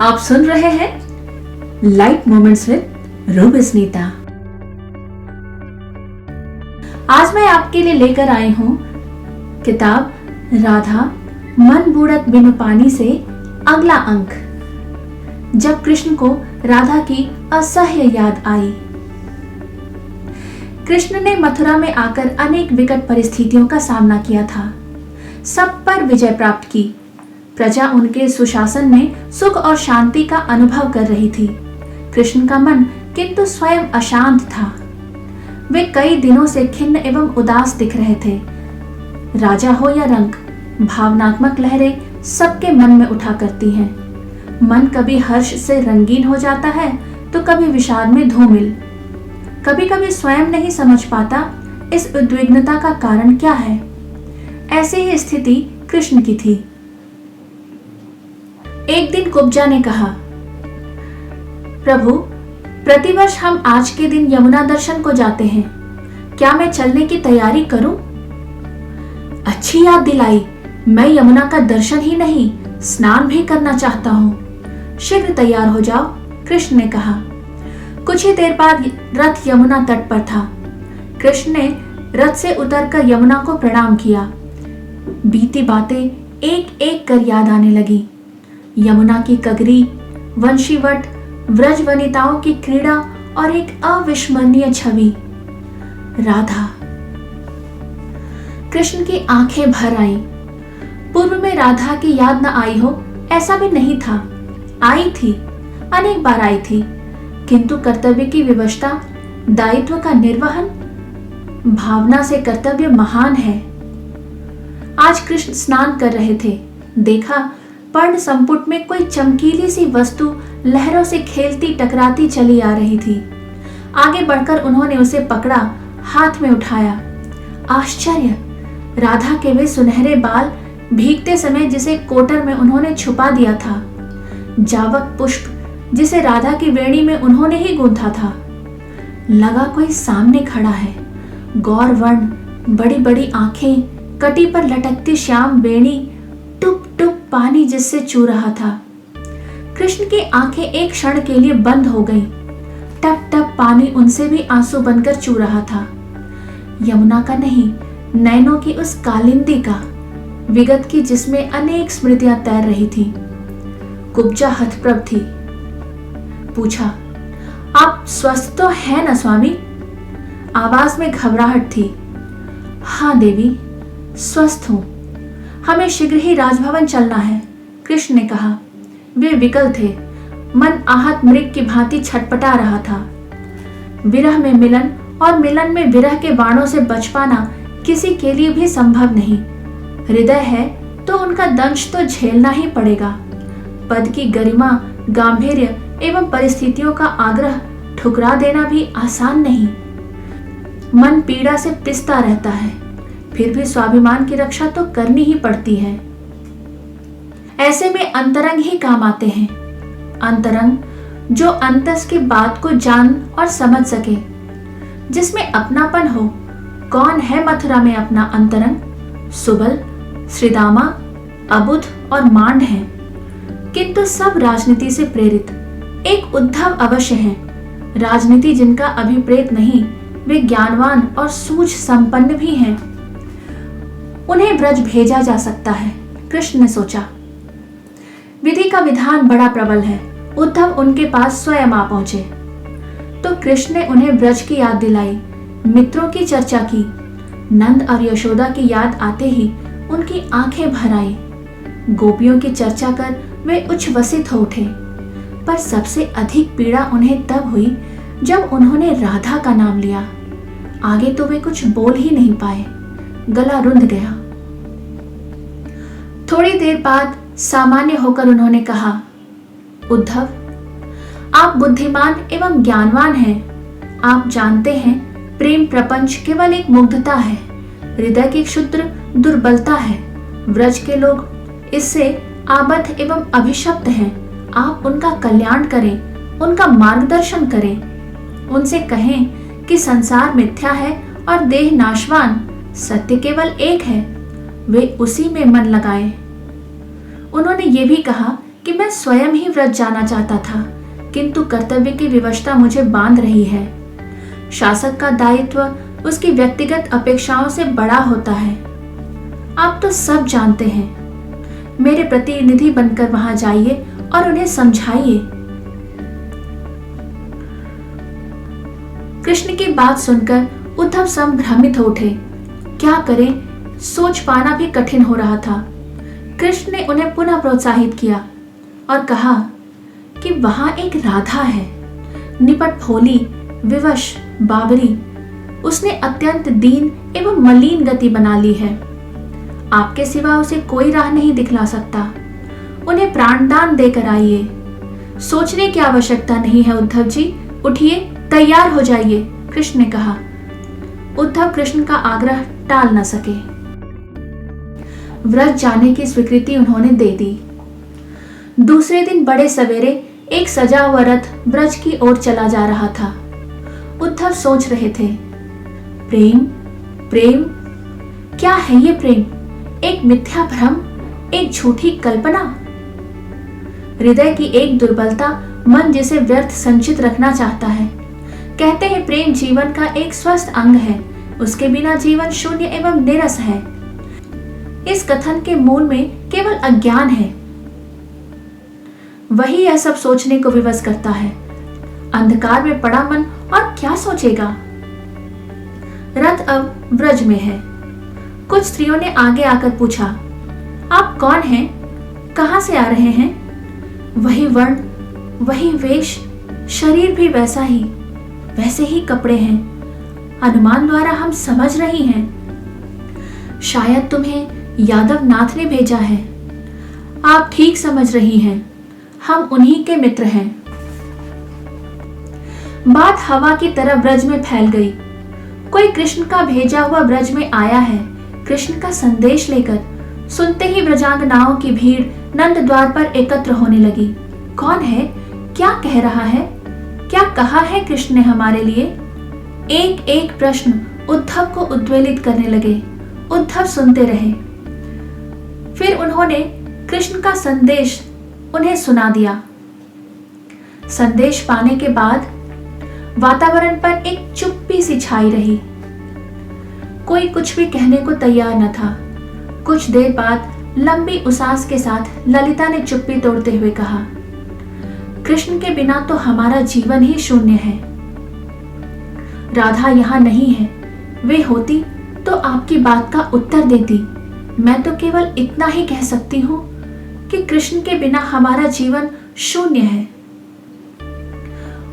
आप सुन रहे हैं लाइट मोमेंट्स विद रूबस्नीता। आज मैं आपके लिए लेकर आई हूं किताब राधा मन बूढ़त बिनु पानी से अगला अंक, जब कृष्ण को राधा की असह्य याद आई। कृष्ण ने मथुरा में आकर अनेक विकट परिस्थितियों का सामना किया था, सब पर विजय प्राप्त की। प्रजा उनके सुशासन में सुख और शांति का अनुभव कर रही थी। कृष्ण का मन किंतु स्वयं अशांत था। वे कई दिनों से खिन्न एवं उदास दिख रहे थे। राजा हो या रंक, भावनात्मक लहरें सबके मन में उठा करती हैं। मन कभी हर्ष से रंगीन हो जाता है तो कभी विषाद में धूमिल। कभी कभी स्वयं नहीं समझ पाता इस उद्विग्नता का कारण क्या है। ऐसी ही स्थिति कृष्ण की थी। एक दिन कुब्जा ने कहा, प्रभु, प्रतिवर्ष हम आज के दिन यमुना दर्शन को जाते हैं, क्या मैं चलने की तैयारी करूं? अच्छी याद दिलाई, मैं यमुना का दर्शन ही नहीं स्नान भी करना चाहता हूं। शीघ्र तैयार हो जाओ, कृष्ण ने कहा। कुछ ही देर बाद रथ यमुना तट पर था। कृष्ण ने रथ से उतरकर यमुना को प्रणाम किया। बीती बातें एक एक कर याद आने लगी। यमुना की कगरी, वंशीवट, व्रज वनिताओं की क्रीड़ा और एक अविस्मरणीय छवि, राधा। कृष्ण की आंखें भर आईं। पूर्व में राधा की याद न आई हो ऐसा भी नहीं था। आई थी, अनेक बार आई थी, किंतु कर्तव्य की विवशता, दायित्व का निर्वहन, भावना से कर्तव्य महान है। आज कृष्ण स्नान कर रहे थे। देखा, पर्ण संपुट में कोई चमकीली सी वस्तु लहरों से खेलती टकराती चली आ रही थी। आगे बढ़कर उन्होंने उसे पकड़ा, हाथ में उठाया। आश्चर्य! राधा के वे सुनहरे बाल, भीगते समय जिसे कोटर में उन्होंने छुपा दिया था। जावक पुष्प जिसे राधा की वेणी में उन्होंने ही गूंथा था। लगा कोई सामने खड़ा है। गौर वर्ण, बड़ी बड़ी आंखें, कटी पर लटकती श्याम वेणी, टुप टुप पानी जिससे चू रहा था। कृष्ण की आंखें एक क्षण के लिए बंद हो गईं। टप टप पानी उनसे भी आंसू बनकर चू रहा था। यमुना का नहीं, नैनों की उस कालिंदी का, विगत की जिसमें अनेक स्मृतियां तैर रही थी। कुब्जा हतप्रभ थी। पूछा, आप स्वस्थ तो है ना स्वामी? आवाज में घबराहट थी। हाँ देवी, स्वस्थ हूं। हमें शीघ्र ही राजभवन चलना है, कृष्ण ने कहा। वे विकल थे। मन आहत मृग की भांति छटपटा रहा था। विरह में मिलन और मिलन में विरह के बाणों से बच पाना किसी के लिए भी संभव नहीं। हृदय है तो उनका दंश तो झेलना ही पड़ेगा। पद की गरिमा, गांभीर्य एवं परिस्थितियों का आग्रह ठुकरा देना भी आसान नहीं। मन पीड़ा से पिसता रहता है, फिर भी स्वाभिमान की रक्षा तो करनी ही पड़ती है। ऐसे में अंतरंग ही काम आते हैं। अंतरंग जो अंतस की बात को जान और समझ सके, जिसमें अपनापन हो। कौन है मथुरा में अपना अंतरंग? सुबल, श्रीदामा, अबुध और मांड हैं, किंतु सब राजनीति से प्रेरित। एक उद्धव अवश्य है। राजनीति जिनका अभिप्रेत नहीं, वे ज्ञानवान और सूझ संपन्न भी हैं। उन्हें ब्रज भेजा जा सकता है, कृष्ण ने सोचा। विधि का विधान बड़ा प्रबल है। उद्धव उनके पास स्वयं आ पहुंचे तो कृष्ण ने उन्हें ब्रज की याद दिलाई, मित्रों की चर्चा की। नंद और यशोदा की याद आते ही उनकी आंखें भर आई। गोपियों की चर्चा कर वे उच्छ्वसित हो उठे। पर सबसे अधिक पीड़ा उन्हें तब हुई जब उन्होंने राधा का नाम लिया। आगे तो वे कुछ बोल ही नहीं पाए, गला रुंध गया। थोड़ी देर बाद सामान्य होकर उन्होंने कहा, उद्धव, आप बुद्धिमान एवं ज्ञानवान हैं। आप जानते हैं, प्रेम प्रपंच केवल एक मुग्धता है, हृदय की क्षुद्र दुर्बलता है। व्रज के लोग इससे आबद्ध एवं अभिशप्त हैं। आप उनका कल्याण करें, उनका मार्गदर्शन करें। उनसे कहें कि संसार मिथ्या है और देह नाशवान, सत्य केवल एक है। वे उसी में मन लगाएं। उन्होंने ये भी कहा कि मैं स्वयं ही व्रत जाना चाहता था, किंतु कर्तव्य की विवशता मुझे बांध रही है। शासक का दायित्व उसकी व्यक्तिगत अपेक्षाओं से बड़ा होता है। आप तो सब जानते हैं। मेरे प्रतिनिधि बनकर वहां जाइए और उन्हें समझाइए। कृष्ण की बात सुनकर उद्धव संभ्रमित हो उठे। क्या करें, सोच पाना भी कठिन हो रहा था। कृष्ण ने उन्हें पुनः प्रोत्साहित किया और कहा कि वहां एक राधा है, निपट भोली, विवश, बाबरी। उसने अत्यंत दीन एवं मलिन गति बना ली है। आपके सिवा उसे कोई राह नहीं दिखला सकता। उन्हें प्राणदान देकर आइए। सोचने की आवश्यकता नहीं है उद्धव जी, उठिए, तैयार हो जाइए, कृष्ण ने कहा। उद्धव कृष्ण का आग्रह टाल न सके। व्रत जाने की स्वीकृति उन्होंने दे दी। दूसरे दिन बड़े सवेरे एक सजा हुआ रथ ब्रज की ओर चला जा रहा था। उद्धव सोच रहे थे, प्रेम, प्रेम, क्या है ये प्रेम? एक मिथ्या भ्रम, एक झूठी कल्पना। हृदय की एक दुर्बलता, मन जिसे व्यर्थ संचित रखना चाहता है। कहते हैं प्रेम जीवन का एक स्वस्थ अंग है, उसके बिना जीवन शून्य एवं निरस है। इस कथन के मूल में केवल अज्ञान है। वही यह सब सोचने को विवश करता है। अंधकार में पड़ा मन और क्या सोचेगा। रथ अब ब्रज में है। कुछ स्त्रियों ने आगे आकर पूछा, आप कौन हैं? कहां से आ रहे हैं? वही वर्ण, वही वेश, शरीर भी वैसा ही, वैसे ही कपड़े हैं। अनुमान द्वारा हम समझ रही हैं। शायद तुम्हें यादव नाथ ने भेजा है। आप ठीक समझ रही हैं, हम उन्हीं के मित्र हैं। बात हवा की तरह ब्रज में फैल गई। कोई कृष्ण का भेजा हुआ ब्रज में आया है, कृष्ण का संदेश लेकर। सुनते ही ब्रजांगनाओं की भीड़ नंद द्वार पर एकत्र होने लगी। कौन है? क्या कह रहा है? क्या कहा है कृष्ण ने हमारे लिए? एक एक प्रश्न उद्धव को उद्वेलित करने लगे। उद्धव सुनते रहे। फिर उन्होंने कृष्ण का संदेश उन्हें सुना दिया। संदेश पाने के बाद वातावरण पर एक चुप्पी सी छाई रही। कोई कुछ भी कहने को तैयार न था। कुछ देर बाद लंबी उसास के साथ ललिता ने चुप्पी तोड़ते हुए कहा, कृष्ण के बिना तो हमारा जीवन ही शून्य है। राधा यहाँ नहीं है। वे होती तो आपकी बात का उत्तर देती। मैं तो केवल इतना ही कह सकती हूँ कि कृष्ण के बिना हमारा जीवन शून्य है।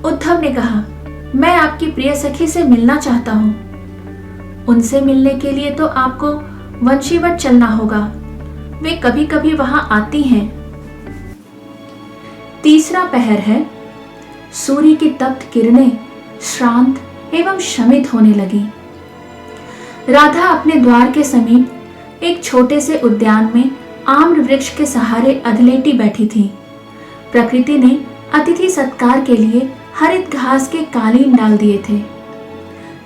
उद्धव ने कहा, मैं आपकी प्रिय सखी से मिलना चाहता हूँ। उनसे मिलने के लिए तो आपको वंशीवट चलना होगा। वे कभी कभी वहां आती हैं। तीसरा पहर है। सूर्य की तप्त किरणें श्रांत एवं शमित होने लगी। राधा अपने द्वार के समीप एक छोटे से उद्यान में आम्र वृक्ष के सहारे अधलेटी बैठी थी। प्रकृति ने अतिथि सत्कार के लिए हरित घास के कालीन डाल दिए थे।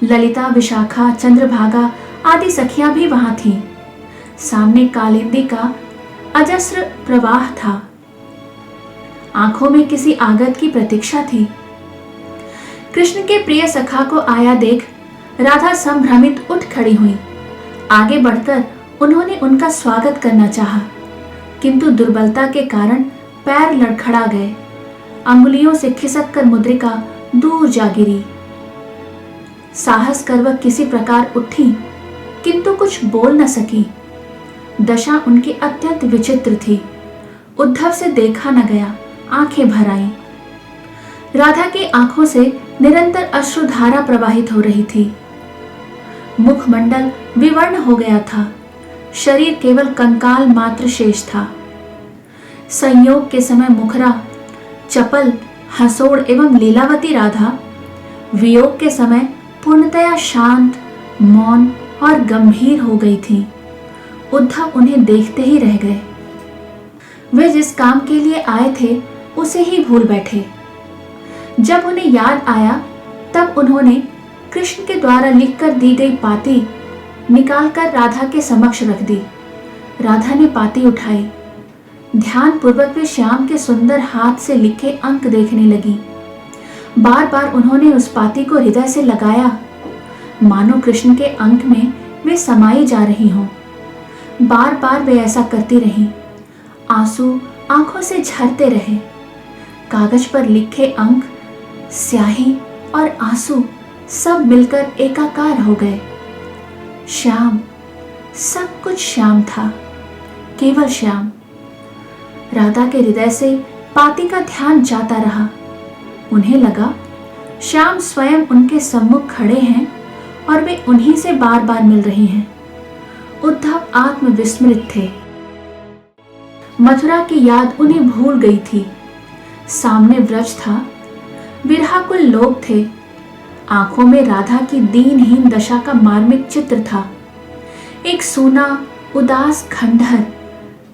ललिता, विशाखा, चंद्रभागा आदि सखियां भी वहां थीं। सामने कालिंदी का अजस्र प्रवाह था। आंखों में किसी आगत की प्रतीक्षा थी। कृष्ण के प्रिय सखा को आया देख राधा संभ्रमित उठ खड़ी हुई। आगे बढ़कर उन्होंने उनका स्वागत करना चाहा, किंतु दुर्बलता के कारण पैर लड़खड़ा गए। अंगुलियों से खिसककर मुद्रिका दूर जा गिरी। साहस कर वह किसी प्रकार उठी, किंतु कुछ बोल न सकी। दशा उनकी अत्यंत विचित्र थी। उद्धव से देखा न गया, आंखें भर आईं। राधा की आंखों से निरंतर अश्रुधारा प्रवाहित हो रही थी। मुखमंडल विवर्ण हो गया था। शरीर केवल कंकाल मात्र शेष था। संयोग के समय मुखरा, चपल, हसोड़ एवं लीलावती राधा वियोग के समय पूर्णतया शांत, मौन और गंभीर हो गई थी। उद्धव उन्हें देखते ही रह गए। वे जिस काम के लिए आए थे उसे ही भूल बैठे। जब उन्हें याद आया तब उन्होंने कृष्ण के द्वारा लिखकर दी गई पाती निकालकर राधा के समक्ष रख दी। राधा ने पाती उठाई। ध्यान पूर्वक वे श्याम के सुंदर हाथ से लिखे अंक देखने लगी। बार बार उन्होंने उस पाती को हृदय से लगाया, मानो कृष्ण के अंक में वे समाई जा रही हों। बार बार वे ऐसा करती रहीं। आंसू आंखों से झरते रहे। कागज पर लिखे अंक, स्याही और आंसू सब मिलकर एकाकार हो गए। श्याम, सब कुछ श्याम था, केवल श्याम। राधा के हृदय से पाती का ध्यान जाता रहा। उन्हें लगा श्याम स्वयं उनके सम्मुख खड़े हैं और वे उन्हीं से बार बार मिल रही हैं। उद्धव आत्मविस्मृत थे। मथुरा की याद उन्हें भूल गई थी। सामने व्रज था, विरहाकुल लोग थे। आंखों में राधा की दीनहीन दशा का मार्मिक चित्र था। एक सूना उदास खंडहर,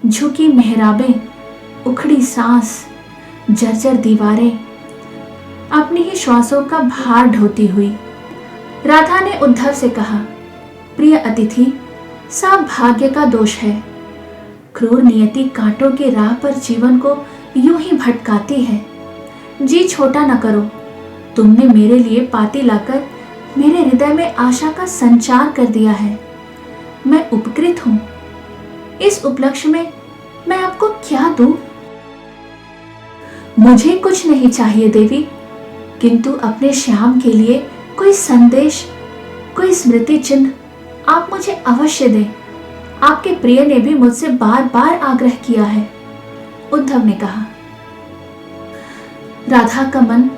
झुकी मेहराबें, उखड़ी सांस, जर्जर दीवारें, अपनी ही श्वासों का भार ढोती हुई। राधा ने उद्धव से कहा, प्रिय अतिथि, सब भाग्य का दोष है। क्रूर नियति कांटों की राह पर जीवन को यूं ही भटकाती है। जी छोटा न करो। तुमने मेरे लिए पाती लाकर मेरे हृदय में आशा का संचार कर दिया है। मैं उपकृत हूं। इस उपलक्ष्य में मैं आपको क्या दूं? मुझे कुछ नहीं चाहिए देवी, किंतु अपने श्याम के लिए कोई संदेश, कोई स्मृति चिन्ह आप मुझे अवश्य दें। आपके प्रिय ने भी मुझसे बार बार आग्रह किया है, उद्धव ने कहा। राधा का मन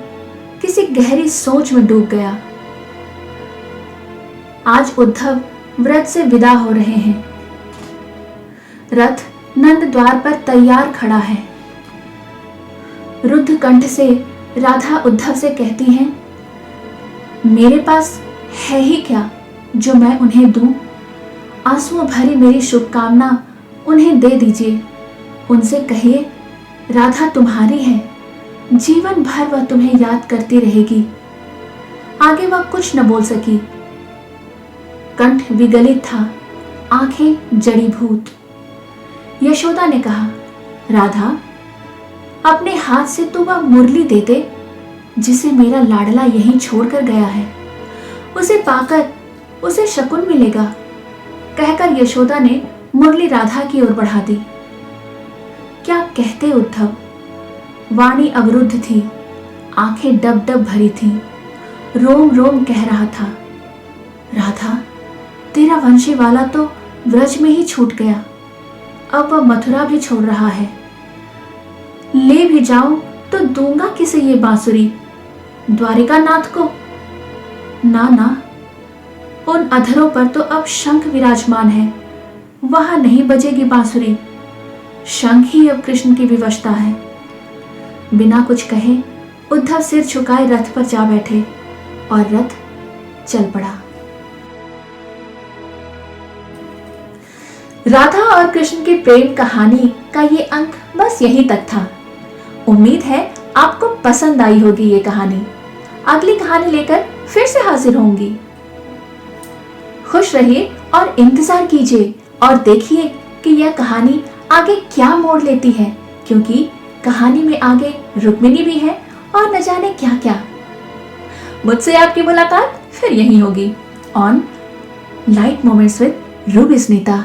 किसी गहरी सोच में डूब गया। आज उद्धव व्रत से विदा हो रहे हैं। रथ नंद द्वार पर तैयार खड़ा है। रुद्ध कंठ से राधा उद्धव से कहती हैं, मेरे पास है ही क्या जो मैं उन्हें दूं? आंसुओं भरी मेरी शुभकामना उन्हें दे दीजिए। उनसे कहिए, राधा तुम्हारी है, जीवन भर वह तुम्हें याद करती रहेगी। आगे वह कुछ न बोल सकी। कंठ विगलित था, आंखें जड़ीभूत। यशोदा ने कहा, राधा, अपने हाथ से तू वह मुरली दे दे जिसे मेरा लाडला यहीं छोड़कर गया है। उसे पाकर उसे शकुन मिलेगा। कहकर यशोदा ने मुरली राधा की ओर बढ़ा दी। क्या कहते उद्धव? वाणी अवरुद्ध थी, आंखें डब डब भरी थीं, रोम रोम कह रहा था, राधा, तेरा वंशी वाला तो व्रज में ही छूट गया। अब वह मथुरा भी छोड़ रहा है। ले भी जाऊं तो दूंगा किसे ये बांसुरी? द्वारिका नाथ को? ना ना, उन अधरों पर तो अब शंख विराजमान है, वहां नहीं बजेगी बांसुरी। शंख ही अब कृष्ण की विवशता है। बिना कुछ कहे उद्धव सिर झुकाए रथ पर जा बैठे और रथ चल पड़ा। राधा और कृष्ण की प्रेम कहानी का ये अंक बस यहीं तक था। उम्मीद है आपको पसंद आई होगी ये कहानी। अगली कहानी लेकर फिर से हाजिर होंगी। खुश रहिए और इंतजार कीजिए और देखिए कि यह कहानी आगे क्या मोड़ लेती है, क्योंकि कहानी में आगे रुक्मिणी भी है और न जाने क्या क्या। मुझसे आपकी मुलाकात फिर यहीं होगी on light moments with Ruby Sunita.